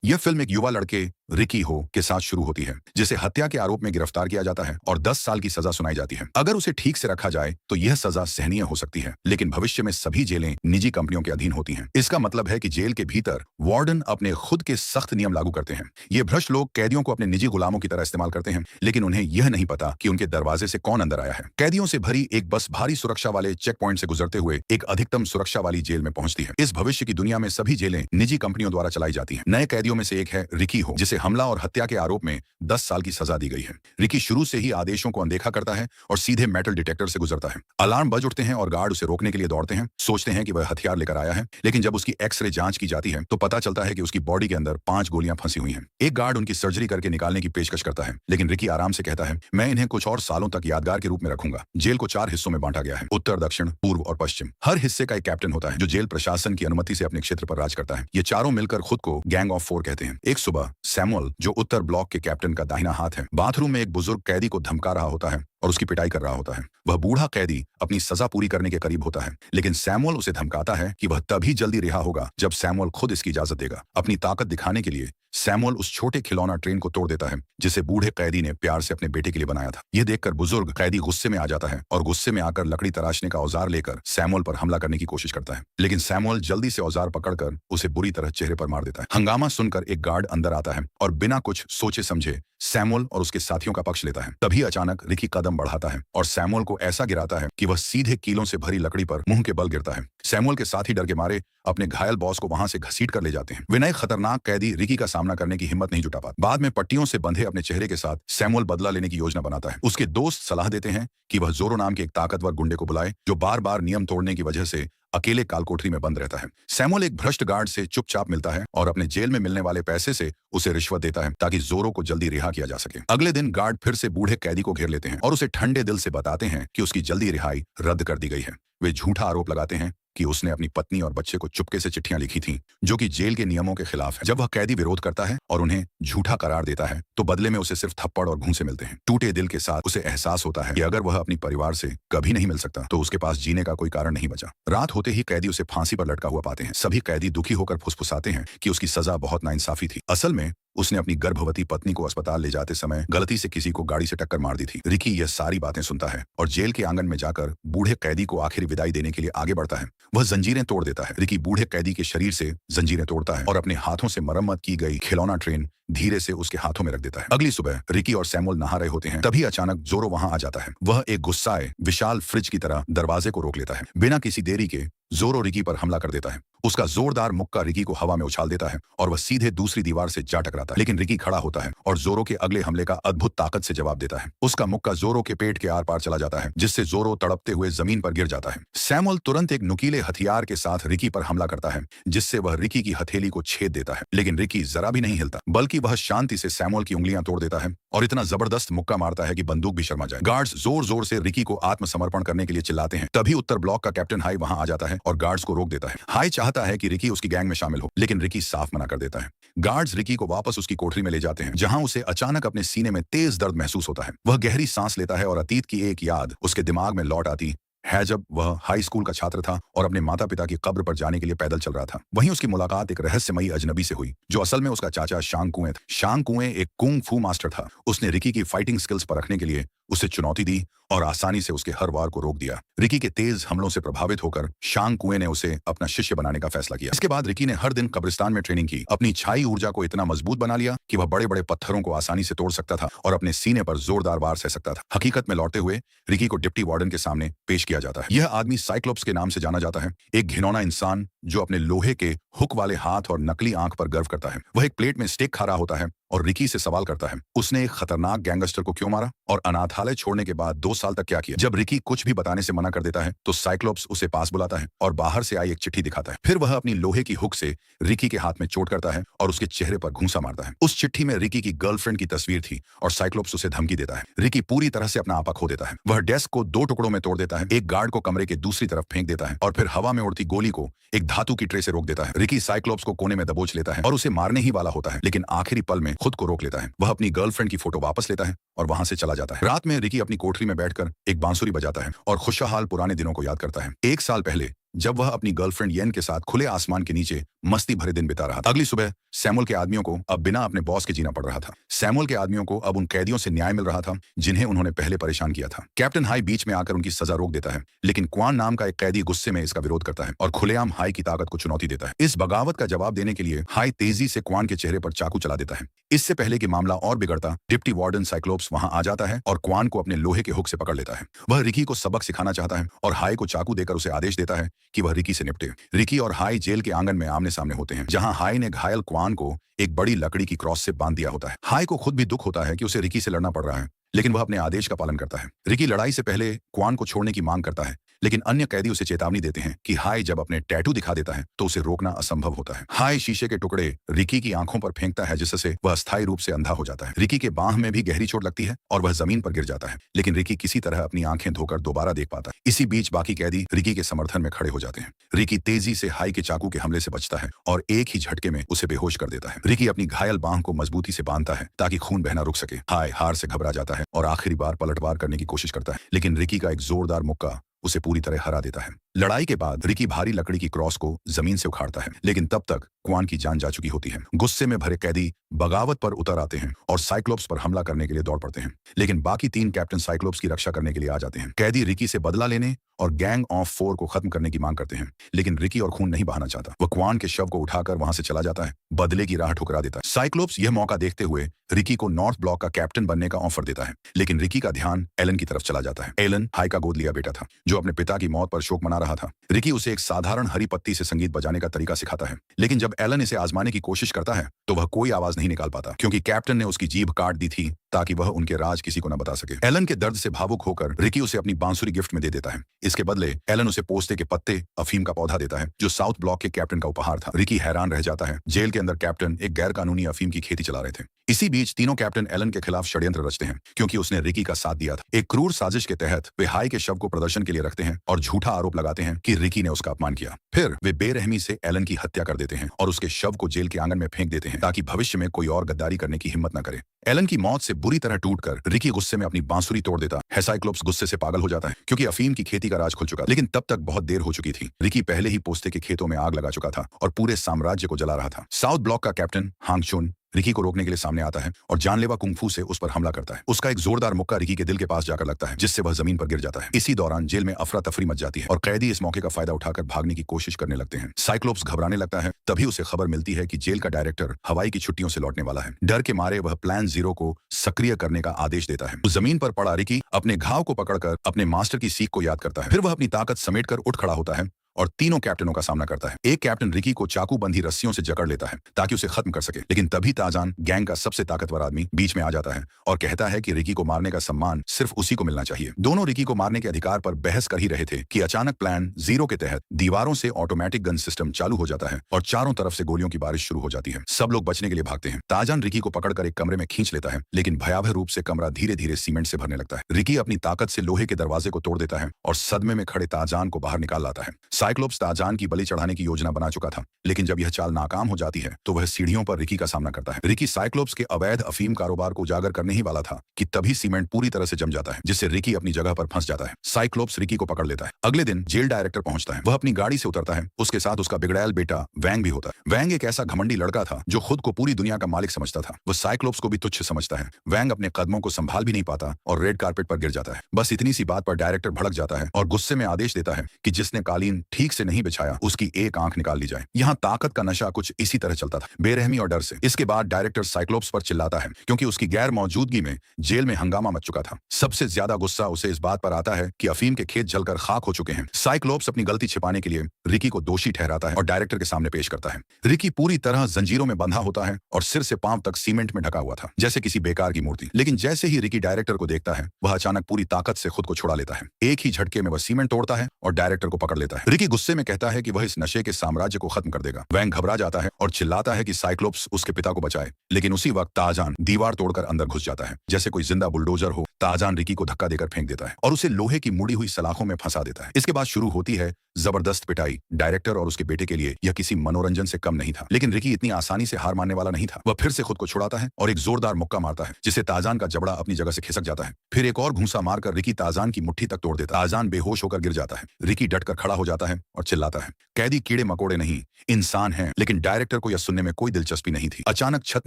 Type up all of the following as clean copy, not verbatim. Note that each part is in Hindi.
यह फिल्म एक युवा लड़के रिकी हो के साथ शुरू होती है, जिसे हत्या के आरोप में गिरफ्तार किया जाता है और 10 साल की सजा सुनाई जाती है। अगर उसे ठीक से रखा जाए तो यह सजा सहनीय हो सकती है, लेकिन भविष्य में सभी जेलें निजी कंपनियों के अधीन होती हैं। इसका मतलब है कि जेल के भीतर वार्डन अपने खुद के सख्त नियम लागू करते हैं। ये भ्रष्ट लोग कैदियों को अपने निजी गुलामों की तरह इस्तेमाल करते हैं, लेकिन उन्हें यह नहीं पता कि उनके दरवाजे से कौन अंदर आया है। कैदियों से भरी एक बस भारी सुरक्षा वाले चेक पॉइंट से गुजरते हुए एक अधिकतम सुरक्षा वाली जेल में पहुंचती है। इस भविष्य की दुनिया में सभी जेलें निजी कंपनियों द्वारा चलाई जाती हैं। नए कैदियों में से एक है रिकी हो, जिसे हमला और हत्या के आरोप में 10 साल की सजा दी गई है। रिकी शुरू से ही आदेशों को अनदेखा करता है और सीधे मेटल डिटेक्टर से गुजरता है। अलार्म बज उठते हैं और गार्ड उसे रोकने के लिए दौड़ते हैं, सोचते हैं कि वह हथियार लेकर आया है, लेकिन जब उसकी एक्सरे जांच की जाती है तो पता चलता है कि उसकी बॉडी के अंदर 5 गोलियां फंसी हुई हैं। एक गार्ड उनकी सर्जरी करके निकालने की पेशकश करता है, लेकिन रिकी आराम से कहता है, मैं इन्हें कुछ और सालों तक यादगार के रूप में रखूंगा। जेल को 4 हिस्सों में बांटा गया है, उत्तर, दक्षिण, पूर्व और पश्चिम। हर हिस्से का एक कैप्टन होता है जो जेल प्रशासन की अनुमति से अपने क्षेत्र पर राज करता है। ये चारों मिलकर खुद को गैंग ऑफ 4 कहते हैं। एक सुबह सैमुअल, जो उत्तर ब्लॉक के कैप्टन का दाहिना हाथ है, बाथरूम में एक बुजुर्ग कैदी को धमका रहा होता है और उसकी पिटाई कर रहा होता है। वह बूढ़ा कैदी अपनी सजा पूरी करने के करीब होता है, लेकिन सैमुअल उसे धमकाता है कि वह तभी जल्दी रिहा होगा जब सैमुअल खुद इसकी इजाजत देगा। अपनी ताकत दिखाने के लिए सैमुअल उस छोटे खिलौना ट्रेन को तोड़ देता है जिसे बूढ़े कैदी ने प्यार से अपने बेटे के लिए बनाया था। यह देखकर बुजुर्ग कैदी गुस्से में आ जाता है और गुस्से में आकर लकड़ी तराशने का औजार लेकर सैमुअल पर हमला करने की कोशिश करता है, लेकिन सैमुअल जल्दी से औजार पकड़कर उसे बुरी तरह चेहरे पर मार देता है। हंगामा सुनकर एक गार्ड अंदर आता है और बिना कुछ सोचे समझे सैमुअल और उसके साथियों का पक्ष लेता है। तभी अचानक रिकी कदम बढ़ाता है और सैमुअल को ऐसा गिराता है कि वह सीधे कीलों से भरी लकड़ी पर मुंह के बल गिरता है। सैमुअल के साथी डर के मारे अपने घायल बॉस को वहां से घसीट कर ले जाते हैं। विनय खतरनाक कैदी रिकी का सामना करने की हिम्मत नहीं जुटा पाता। बाद में पट्टियों से बंधे अपने चेहरे के साथ सैमुअल बदला लेने की योजना बनाता है। उसके दोस्त सलाह देते हैं कि वह जोरो नाम के एक ताकतवर गुंडे को बुलाए जो बार बार नियम तोड़ने की वजह से अकेले कालकोठरी में बंद रहता है। सैमुअल एक भ्रष्ट गार्ड से चुपचाप मिलता है और अपने जेल में मिलने वाले पैसे से उसे रिश्वत देता है ताकि जोरो को जल्दी रिहा किया जा सके। अगले दिन गार्ड फिर से बूढ़े कैदी को घेर लेते हैं और उसे ठंडे दिल से बताते हैं कि उसकी जल्दी रिहाई रद्द कर दी गई है। वे झूठा आरोप लगाते हैं कि उसने अपनी पत्नी और बच्चे को चुपके से चिट्ठियां लिखी थीं, जो कि जेल के नियमों के खिलाफ है। जब वह कैदी विरोध करता है और उन्हें झूठा करार देता है तो बदले में उसे सिर्फ थप्पड़ और घूंसे मिलते हैं। टूटे दिल के साथ उसे एहसास होता है कि अगर वह अपनी परिवार से कभी नहीं मिल सकता तो उसके पास जीने का कोई कारण नहीं बचा। रात होते ही कैदी उसे फांसी पर लटका हुआ पाते हैं। सभी कैदी दुखी होकर फुसफुसाते हैं कि उसकी सजा बहुत नाइंसाफी थी। असल में उसने अपनी गर्भवती पत्नी को अस्पताल ले जाते समय गलती से किसी को गाड़ी से टक्कर मार दी थी। रिकी यह सारी बातें सुनता है और जेल के आंगन में जाकर बूढ़े कैदी को आखिरी विदाई देने के लिए आगे बढ़ता है। वह जंजीरें तोड़ देता है। रिकी बूढ़े कैदी के शरीर से जंजीरें तोड़ता है और अपने हाथों से मरम्मत की गई खिलौना ट्रेन धीरे से उसके हाथों में रख देता है। अगली सुबह रिकी और सैमुअल नहा रहे होते हैं, तभी अचानक जोरो वहां आ जाता है। वह एक गुस्साए विशाल फ्रिज की तरह दरवाजे को रोक लेता है। बिना किसी देरी के जोरो रिकी पर हमला कर देता है। उसका जोरदार मुक्का रिकी को हवा में उछाल देता है और वह सीधे दूसरी दीवार से जा टकराता है, लेकिन रिकी खड़ा होता है और जोरो के अगले हमले का अद्भुत ताकत से जवाब देता है। उसका मुक्का जोरो के पेट के आर पार चला जाता है, जिससे जोरो तड़पते हुए जमीन पर गिर जाता है। सैमुअल तुरंत एक नुकीले हथियार के साथ रिकी पर हमला करता है, जिससे वह रिकी की हथेली को छेद देता है, लेकिन रिकी जरा भी नहीं हिलता, बल्कि वह शांति से सैमुअल की उंगलियां तोड़ देता है और इतना जबरदस्त मुक्का मारता है कि बंदूक भी शर्मा जाए। गार्ड्स जोर जोर से रिकी को आत्मसमर्पण करने के लिए चिल्लाते हैं। तभी उत्तर ब्लॉक का कैप्टन हाई वहां आ जाता है और गार्ड्स को रोक देता है। हाई चाहता है कि रिकी उसकी गैंग में शामिल हो, लेकिन रिकी साफ मना कर देता है। गार्ड्स रिकी को वापस उसकी कोठरी में ले जाते हैं, जहां उसे अचानक अपने सीने में तेज दर्द महसूस होता है। वह गहरी सांस लेता है और अतीत की एक याद उसके दिमाग में लौट आती है जब वह हाई स्कूल का छात्र था और अपने माता पिता की कब्र पर जाने के लिए पैदल चल रहा था। वहीं उसकी मुलाकात एक रहस्यमयी अजनबी से हुई, जो असल में उसका चाचा शांग कुएं था। शांग कुएं एक कुंग फू मास्टर था। उसने रिकी की फाइटिंग स्किल्स परखने के लिए उसे चुनौती दी और आसानी से उसके हर वार को रोक दिया। रिकी के तेज हमलों से प्रभावित होकर शांग कुएं ने उसे अपना शिष्य बनाने का फैसला किया। इसके बाद रिकी ने हर दिन कब्रिस्तान में ट्रेनिंग की। अपनी छाई ऊर्जा को इतना मजबूत बना लिया कि वह बड़े बड़े पत्थरों को आसानी से तोड़ सकता था और अपने सीने पर जोरदार वार सह सकता था। हकीकत में लौटते हुए रिकी को डिप्टी वार्डन के सामने पेश किया जाता है। यह आदमी साइक्लोप्स के नाम से जाना जाता है, एक घिनौना इंसान जो अपने लोहे के हुक वाले हाथ और नकली आंख पर गर्व करता है। वह एक प्लेट में स्टेक खा रहा होता है और रिकी से सवाल करता है, उसने एक खतरनाक गैंगस्टर को क्यों मारा और अनाथालय छोड़ने के बाद 2 साल तक क्या किया। जब रिकी कुछ भी बताने से मना कर देता है तो साइक्लोप्स उसे पास बुलाता है और बाहर से आई एक चिट्ठी दिखाता है। फिर वह अपनी लोहे की हुक से रिकी के हाथ में चोट करता है और उसके चेहरे पर घूंसा मारता है। उस चिट्ठी में रिकी की गर्लफ्रेंड की तस्वीर थी और साइक्लोप्स उसे धमकी देता है। रिकी पूरी तरह से अपना आपा खो देता है। वह डेस्क को 2 टुकड़ों में तोड़ देता है, एक गार्ड को कमरे के दूसरी तरफ फेंक देता है और फिर हवा में उड़ती गोली को एक धातु की ट्रे से रोक देता है। रिकी साइक्लोप्स को कोने में दबोच लेता है और उसे मारने ही वाला होता है, लेकिन आखिरी पल में खुद को रोक लेता है। वह अपनी गर्लफ्रेंड की फोटो वापस लेता है और वहां से चला जाता है। रात में रिकी अपनी कोठरी में बैठकर एक बांसुरी बजाता है और खुशहाल पुराने दिनों को याद करता है। 1 साल पहले जब वह अपनी गर्लफ्रेंड येन के साथ खुले आसमान के नीचे मस्ती भरे दिन बिता रहा था। अगली सुबह सैमुअल के आदमियों को अब बिना अपने बॉस के जीना पड़ रहा था। सैमुअल के आदमियों को अब उन कैदियों से न्याय मिल रहा था जिन्हें उन्होंने पहले परेशान किया था। कैप्टन हाई बीच में आकर उनकी सजा रोक देता है, लेकिन क्वान नाम का एक कैदी गुस्से में इसका विरोध करता है और खुलेआम हाई की ताकत को चुनौती देता है। इस बगावत का जवाब देने के लिए हाई तेजी से क्वान के चेहरे पर चाकू चला देता है। इससे पहले कि मामला और बिगड़ता, डिप्टी वार्डन साइक्लोप्स वहां आ जाता है और क्वान को अपने लोहे के हुक से पकड़ लेता है। वह रिकी को सबक सिखाना चाहता है और हाई को चाकू देकर उसे आदेश देता है कि वह रिकी से निपटे। रिकी और हाई जेल के आंगन में आमने सामने होते हैं, जहां हाई ने घायल क्वान को एक बड़ी लकड़ी की क्रॉस से बांध दिया होता है। हाई को खुद भी दुख होता है कि उसे रिकी से लड़ना पड़ रहा है, लेकिन वह अपने आदेश का पालन करता है। रिकी लड़ाई से पहले क्वान को छोड़ने की मांग करता है, लेकिन अन्य कैदी उसे चेतावनी देते हैं कि हाई जब अपने टैटू दिखा देता है तो उसे रोकना असंभव होता है। हाई शीशे के टुकड़े रिकी की आंखों पर फेंकता है, जिससे वह अस्थायी रूप से अंधा हो जाता है। रिकी के बांह में भी गहरी चोट लगती है और वह जमीन पर गिर जाता है, लेकिन रिकी किसी तरह अपनी आंखें धोकर दोबारा देख पाता है। इसी बीच बाकी कैदी रिकी के समर्थन में खड़े हो जाते हैं। रिकी तेजी से हाई के चाकू के हमले से बचता है और एक ही झटके में उसे बेहोश कर देता है। रिकी अपनी घायल बांह को मजबूती से बांधता है ताकि खून बहना रुक सके। हाई हार से घबरा जाता है और आखिरी बार पलटवार करने की कोशिश करता है, लेकिन रिकी का एक जोरदार मुक्का उसे पूरी तरह हरा देता है। लड़ाई के बाद रिकी भारी लकड़ी की क्रॉस को जमीन से उखाड़ता है, लेकिन तब तक क्वान की जान जा चुकी होती है। गुस्से में भरे कैदी बगावत पर उतर आते हैं और साइक्लोप्स पर हमला करने के लिए दौड़ पड़ते हैं, लेकिन बाकी 3 कैप्टन साइक्लोप्स की रक्षा करने के लिए आ जाते हैं। कैदी रिकी से बदला लेने और गैंग ऑफ 4 को खत्म करने की मांग करते हैं, लेकिन रिकी और खून नहीं बहाना चाहता। वह क्वान के शव को उठाकर वहां से चला जाता है, बदले की राह ठुकरा देता है। साइक्लोप्स यह मौका देखते हुए रिकी को नॉर्थ ब्लॉक का कैप्टन बनने का ऑफर देता है, लेकिन रिकी का ध्यान एलन की तरफ चला जाता है। एलन हाई का गोद लिया बेटा था, जो अपने पिता की मौत पर शोक मना रहा था। रिकी उसे एक साधारण हरी पत्ती से संगीत बजाने का तरीका सिखाता है, लेकिन जब एलन इसे आजमाने की कोशिश करता है तो वह कोई आवाज नहीं निकाल पाता, क्योंकि कैप्टन ने उसकी जीभ काट दी थी ताकि वह उनके राज किसी को न बता सके। एलन के दर्द से भावुक होकर रिकी उसे अपनी बांसुरी गिफ्ट में दे देता है। इसके बदले एलन उसे पोस्ते के पत्ते, अफीम का पौधा देता है, जो साउथ ब्लॉक के कैप्टन का उपहार था। रिकी हैरान रह जाता है। जेल के अंदर कैप्टन एक गैर कानूनी अफीम की खेती चला रहे थे। इसी बीच तीनों कैप्टन एलन के खिलाफ षड्यंत्र रचते हैं, क्योंकि उसने रिकी का साथ दिया था। एक क्रूर साजिश के तहत वे हाई के शव को प्रदर्शन के लिए रखते हैं और झूठा आरोप लगाते हैं कि रिकी ने उसका अपमान किया। फिर वे बेरहमी से एलन की हत्या कर देते हैं और उसके शव को जेल के आंगन में फेंक देते हैं, ताकि भविष्य में कोई और गद्दारी करने की हिम्मत न करे। एलन की मौत से बुरी तरह टूटकर रिकी गुस्से में अपनी बांसुरी तोड़ देता है। साइक्लोप्स गुस्से से पागल हो जाता है, क्योंकि अफीम की खेती का राज खुल चुका, लेकिन तब तक बहुत देर हो चुकी थी। रिकी पहले ही पोस्ते के खेतों में आग लगा चुका था और पूरे साम्राज्य को जला रहा था। साउथ ब्लॉक का कैप्टन हांग चुन रिकी को रोकने के लिए सामने आता है और जानलेवा कुंफू से उस पर हमला करता है। उसका एक जोरदार मुक्का रिकी के दिल के पास जाकर लगता है, जिससे वह जमीन पर गिर जाता है। इसी दौरान जेल में अफरा तफरी मच जाती है और कैदी इस मौके का फायदा उठाकर भागने की कोशिश करने लगते हैं। साइक्लोप्स घबराने लगता है। तभी उसे खबर मिलती है कि जेल का डायरेक्टर हवाई की छुट्टियों से लौटने वाला है। डर के मारे वह प्लान 0 को सक्रिय करने का आदेश देता है। जमीन पर पड़ा रिकी अपने घाव को पकड़कर अपने मास्टर की सीख को याद करता है। फिर वह अपनी ताकत समेटकर उठ खड़ा होता है और तीनों कैप्टनों का सामना करता है। एक कैप्टन रिकी को चाकू बंधी रस्सियों से जकड़ लेता है ताकि उसे खत्म कर सके, लेकिन तभी ताजान, गैंग का सबसे ताकतवर आदमी, बीच में आ जाता है और कहता है कि रिकी को मारने का सम्मान सिर्फ उसी को मिलना चाहिए। दोनों रिकी को मारने के अधिकार पर बहस कर ही रहे थे कि अचानक प्लान 0 के तहत दीवारों से ऑटोमेटिक गन सिस्टम चालू हो जाता है और चारों तरफ से गोलियों की बारिश शुरू हो जाती है। सब लोग बचने के लिए भागते हैं। ताजान रिकी को पकड़कर एक कमरे में खींच लेता है, लेकिन भयावह रूप से कमरा धीरे धीरे सीमेंट से भरने लगता है। रिकी अपनी ताकत से लोहे के दरवाजे को तोड़ देता है और सदमे में खड़े ताजान को बाहर निकाल लाता है। साइक्लोप्स ताजान की बलि चढ़ाने की योजना बना चुका था, लेकिन जब यह चाल नाकाम हो जाती है तो वह सीढ़ियों पर रिकी का सामना करता है। रिकी साइक्लोप्स के अवैध अफीम कारोबार को उजागर करने ही वाला था कि तभी सीमेंट पूरी तरह से जम जाता है, जिससे रिकी अपनी जगह पर फंस जाता है। साइक्लोप्स रिकी को पकड़ लेता है। अगले दिन जेल डायरेक्टर पहुंचता है। वह अपनी गाड़ी से उतरता है। उसके साथ उसका बिगड़ैल बेटा वैंग भी होता है। वैंग एक ऐसा घमंडी लड़का था जो खुद को पूरी दुनिया का मालिक समझता था। वह साइक्लोप्स को भी तुच्छ समझता है। वैंग अपने कदमों को संभाल भी नहीं पाता और रेड कारपेट पर गिर जाता है। बस इतनी सी बात पर डायरेक्टर भड़क जाता है और गुस्से में आदेश देता है कि जिसने कालीन ठीक से नहीं बिछाया उसकी एक आंख निकाल ली जाए। यहाँ ताकत का नशा कुछ इसी तरह चलता था, बेरहमी और डर से। इसके बाद डायरेक्टर साइक्लोप्स पर चिल्लाता है, क्योंकि उसकी गैर मौजूदगी में जेल में हंगामा मच चुका था। सबसे ज्यादा गुस्सा उसे इस बात पर आता है कि अफीम के खेत जलकर खाक हो चुके हैं। साइक्लोप्स अपनी गलती छिपाने के लिए रिकी को दोषी ठहराता है और डायरेक्टर के सामने पेश करता है। रिकी पूरी तरह जंजीरों में बंधा होता है और सिर से पांव तक सीमेंट में ढका हुआ था, जैसे किसी बेकार की मूर्ति। लेकिन जैसे ही रिकी डायरेक्टर को देखता है, वह अचानक पूरी ताकत से खुद को छुड़ा लेता है। एक ही झटके में वह सीमेंट तोड़ता है और डायरेक्टर को पकड़ लेता है। रिकी गुस्से में कहता है कि वह इस नशे के साम्राज्य को खत्म कर देगा। वैंग घबरा जाता है और चिल्लाता है कि साइक्लोप्स उसके पिता को बचाए, लेकिन उसी वक्त ताजान दीवार तोड़कर अंदर घुस जाता है, जैसे कोई जिंदा बुलडोजर हो। ताजान रिकी को धक्का देकर फेंक देता है और उसे लोहे की मुड़ी हुई सलाखों में फंसा देता है। इसके बाद शुरू होती है जबरदस्त पिटाई। डायरेक्टर और उसके बेटे के लिए यह किसी मनोरंजन से कम नहीं था, लेकिन रिकी इतनी आसानी से हार मानने वाला नहीं था। वह फिर से खुद को छुड़ाता है और एक जोरदार मुक्का मारता है, जिससे ताजान का जबड़ा अपनी जगह से खिसक जाता है। फिर एक और घूंसा मारकर रिकी ताजान की मुट्ठी तक तोड़ देता है। ताजान बेहोश होकर गिर जाता है। रिकी डटकर खड़ा हो जाता है है और चिल्लाता है, कैदी कीड़े मकोड़े नहीं, इंसान हैं। लेकिन डायरेक्टर को यह सुनने में कोई दिलचस्पी नहीं थी। अचानक छत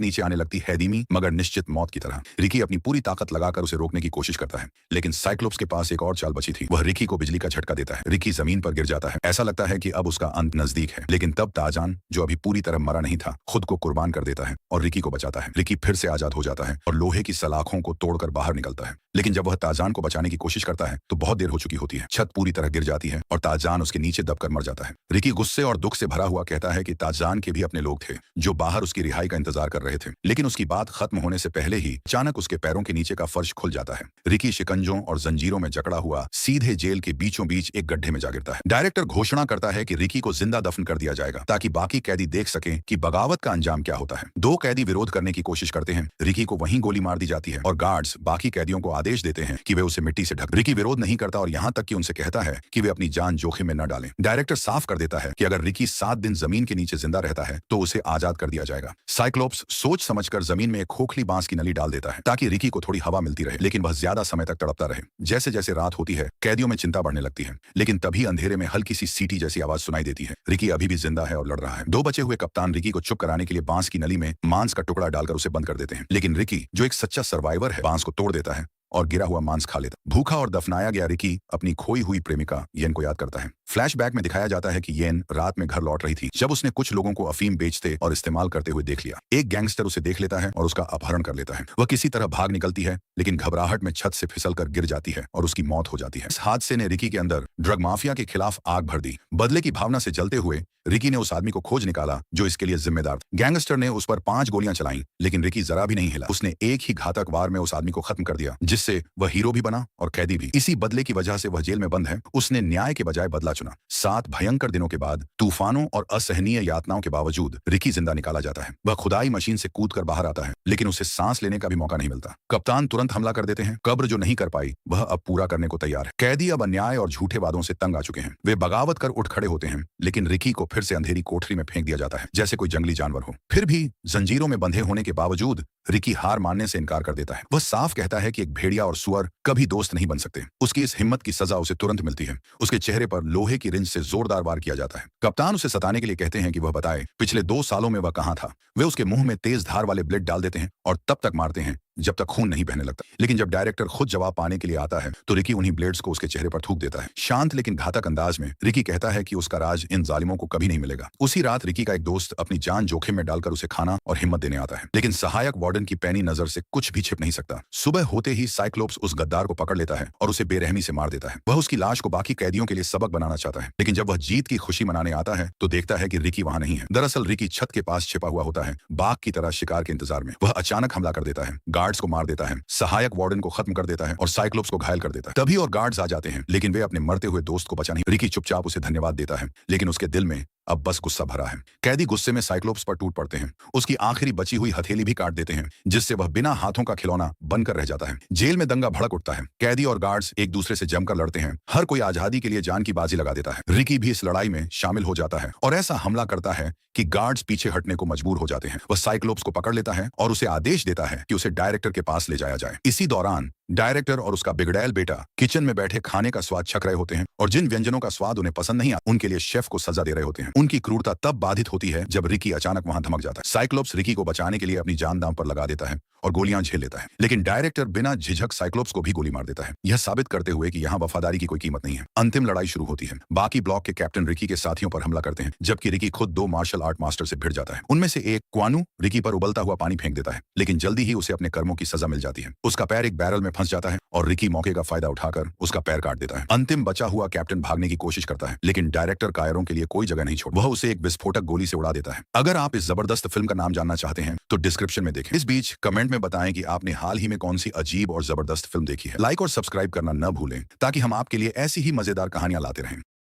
नीचे आने लगती है, धीमी मगर निश्चित मौत की तरह। रिकी अपनी पूरी ताकत लगाकर उसे रोकने की कोशिश करता है, लेकिन साइक्लोप्स के पास एक और चाल बची थी। वह रिकी को बिजली का झटका देता है। रिकी जमीन पर गिर जाता है। ऐसा लगता है कि अब उसका अंत नजदीक है, लेकिन तब तारजान, जो अभी पूरी तरह मरा नहीं था, खुद को कुर्बान कर देता है और रिकी को बचाता है। रिकी फिर से आजाद हो जाता है और लोहे की सलाखों को तोड़कर बाहर निकलता है। लेकिन जब वह तारजान को बचाने की कोशिश करता है तो बहुत देर हो चुकी होती है। छत पूरी तरह गिर जाती है और तारजान उसके नीचे दबकर मर जाता है। रिकी गुस्से और दुख से भरा हुआ कहता है कि तारजान के भी अपने लोग थे जो बाहर उसकी रिहाई का इंतजार कर रहे थे। लेकिन उसकी बात खत्म होने से पहले ही अचानक उसके पैरों के नीचे का फर्श खुल जाता है। रिकी शिकंजों और जंजीरों में जकड़ा हुआ सीधे जेल के बीचों बीच एक गड्ढे में जा गिरता है। डायरेक्टर घोषणा करता है कि रिकी को जिंदा दफन कर दिया जाएगा ताकि बाकी कैदी देख सकें कि बगावत का अंजाम क्या होता है। 2 कैदी विरोध करने की कोशिश करते हैं। रिकी को वहीं गोली मार दी जाती है और गार्ड्स बाकी कैदियों को आदेश देते हैं कि वे उसे मिट्टी से ढक। रिकी विरोध नहीं करता और यहाँ तक कि उनसे कहता है कि वे अपनी जान जोखिम में न डालें। डायरेक्टर साफ कर देता है कि अगर रिकी 7 दिन जमीन के नीचे जिंदा रहता है तो उसे आजाद कर दिया जाएगा। साइक्लोप्स सोच समझकर जमीन में एक खोखली बांस की नली डाल देता है ताकि रिकी को थोड़ी हवा मिलती रहे, लेकिन वह ज्यादा समय तक तड़पता रहे। जैसे जैसे रात होती है कैदियों में चिंता बढ़ने लगती है, लेकिन तभी अंधेरे में हल्की सी सीटी जैसी आवाज सुनाई देती है। रिकी अभी भी जिंदा है और लड़ रहा है। 2 बचे हुए कप्तान रिकी को चुप कराने के लिए बांस की नली में मांस का टुकड़ा डालकर उसे बंद कर देते हैं, लेकिन रिकी, जो एक सच्चा सर्वाइवर है, बांस को तोड़ देता है और गिरा हुआ मांस खा लेता। भूखा और दफनाया गया रिकी अपनी खोई हुई प्रेमिका येन को याद करता है। फ्लैशबैक में दिखाया जाता है कि येन रात में घर लौट रही थी जब उसने कुछ लोगों को अफीम बेचते और इस्तेमाल करते हुए देख लिया। एक गैंगस्टर उसे देख लेता है और उसका अपहरण कर लेता है। वह किसी तरह भाग निकलती है, लेकिन घबराहट में छत से फिसलकर गिर जाती है और उसकी मौत हो जाती है। इस हादसे ने रिकी के अंदर ड्रग माफिया के खिलाफ आग भर दी। बदले की भावना से जलते हुए रिकी ने उस आदमी को खोज निकाला जो इसके लिए जिम्मेदार था। गैंगस्टर ने उस पर 5 गोलियां चलाईं, लेकिन रिकी जरा भी नहीं हिला। उसने एक ही घातक वार में उस आदमी को खत्म कर दिया, जिससे वह हीरो भी बना और कैदी भी। इसी बदले की वजह से वह जेल में बंद है। उसने न्याय के बजाय बदला चुना। 7 भयंकर दिनों के बाद, तूफानों और असहनीय यातनाओं के बावजूद रिकी जिंदा निकाला जाता है। वह खुदाई मशीन से कूदकर बाहर आता है, लेकिन उसे सांस लेने का भी मौका नहीं मिलता। कप्तान तुरंत हमला कर देते हैं। कब्र जो नहीं कर पाई वह अब पूरा करने को तैयार है। कैदी अब अन्याय और झूठे वादों से तंग आ चुके हैं। वे बगावत कर उठ खड़े होते हैं, लेकिन रिकी को फिर से अंधेरी कोठरी में फेंक दिया जाता है जैसे कोई जंगली जानवर हो। फिर भी जंजीरों में बंधे होने के बावजूद रिकी हार मानने से इनकार कर देता है। वह साफ कहता है कि एक भेड़िया और सुअर कभी दोस्त नहीं बन सकते। उसकी इस हिम्मत की सजा उसे तुरंत मिलती है। उसके चेहरे पर लोहे की रिंच से जोरदार वार किया जाता है। कप्तान उसे सताने के लिए कहते हैं कि वह बताए पिछले 2 सालों में वह कहां था। वे उसके मुंह में तेज धार वाले ब्लेड डाल देते हैं और तब तक मारते हैं जब तक खून नहीं बहने लगता। लेकिन जब डायरेक्टर खुद जवाब पाने के लिए आता है तो रिकी उन्हीं ब्लेड्स को उसके चेहरे पर थूक देता है। शांत लेकिन घातक अंदाज में रिकी कहता है कि उसका राज इन जालिमों को कभी नहीं मिलेगा। उसी रात रिकी का एक दोस्त अपनी जान जोखिम में डालकर उसे खाना और हिम्मत देने आता है, लेकिन सहायक वार्डन की पैनी नजर से कुछ भी छिप नहीं सकता। सुबह होते ही साइक्लोप्स उस गद्दार को पकड़ लेता है और उसे बेरहमी से मार देता है। वह उसकी लाश को बाकी कैदियों के लिए सबक बनाना चाहता है, लेकिन जब वह जीत की खुशी मनाने आता है तो देखता है कि रिकी वहां नहीं है। दरअसल रिकी छत के पास छिपा हुआ होता है, बाघ की तरह शिकार के इंतजार में। वह अचानक हमला कर देता है, गार्ड्स को मार देता है, सहायक वार्डन को खत्म कर देता है और साइक्लोप्स को घायल कर देता है। तभी और गार्ड्स आ जाते हैं, लेकिन वे अपने मरते हुए दोस्त को बचा नहीं। रिकी चुपचाप उसे धन्यवाद देता है, लेकिन उसके दिल में अब बस गुस्सा भरा है। कैदी गुस्से में साइक्लोप्स पर टूट पड़ते हैं। उसकी आखिरी बची हुई हथेली भी काट देते हैं, जिससे वह बिना हाथों का खिलौना बनकर रह जाता है। जेल में दंगा भड़क उठता है। कैदी और गार्ड्स एक दूसरे से जमकर लड़ते हैं। हर कोई आजादी के लिए जान की बाजी लगा देता है। रिकी भी इस लड़ाई में शामिल हो जाता है और ऐसा हमला करता है कि गार्ड्स पीछे हटने को मजबूर हो जाते हैं। वह साइक्लोप्स को पकड़ लेता है और उसे आदेश देता है कि उसे डायरेक्टर के पास ले जाया जाए। इसी दौरान डायरेक्टर और उसका बिगड़ैल बेटा किचन में बैठे खाने का स्वाद छक रहे होते हैं और जिन व्यंजनों का स्वाद उन्हें पसंद नहीं आता उनके लिए शेफ को सजा दे रहे होते हैं। उनकी क्रूरता तब बाधित होती है जब रिकी अचानक वहां धमक जाता है। साइक्लोप्स रिकी को बचाने के लिए अपनी जान दांव पर लगा देता है और गोलियां झेल लेता है, लेकिन डायरेक्टर बिना झिझक साइक्लोप्स को भी गोली मार देता है, यह साबित करते हुए कि यहाँ वफादारी की कोई कीमत नहीं है। अंतिम लड़ाई शुरू होती है। बाकी ब्लॉक के कैप्टन रिकी के साथियों पर हमला करते हैं, जबकि रिकी खुद 2 मार्शल आर्ट मास्टर से भिड़ जाता है। उनमें से एक क्वानू रिकी पर उबलता हुआ पानी फेंक देता है, लेकिन जल्दी ही उसे अपने कर्मों की सजा मिल जाती है। उसका पैर एक बैरल में फंस जाता है और रिकी मौके का फायदा उठाकर उसका पैर काट देता है। अंतिम बचा हुआ कैप्टन भागने की कोशिश करता है, लेकिन डायरेक्टर कायरों के लिए कोई जगह नहीं छोड़, वह उसे एक विस्फोटक गोली से उड़ा देता है। अगर आप इस जबरदस्त फिल्म का नाम जानना चाहते हैं तो डिस्क्रिप्शन में देखें। इस बीच कमेंट में बताएं कि आपने हाल ही में कौन सी अजीब और जबरदस्त फिल्म देखी है। लाइक और सब्सक्राइब करना न भूलें ताकि हम आपके लिए ऐसी ही मजेदार कहानियां लाते रहें।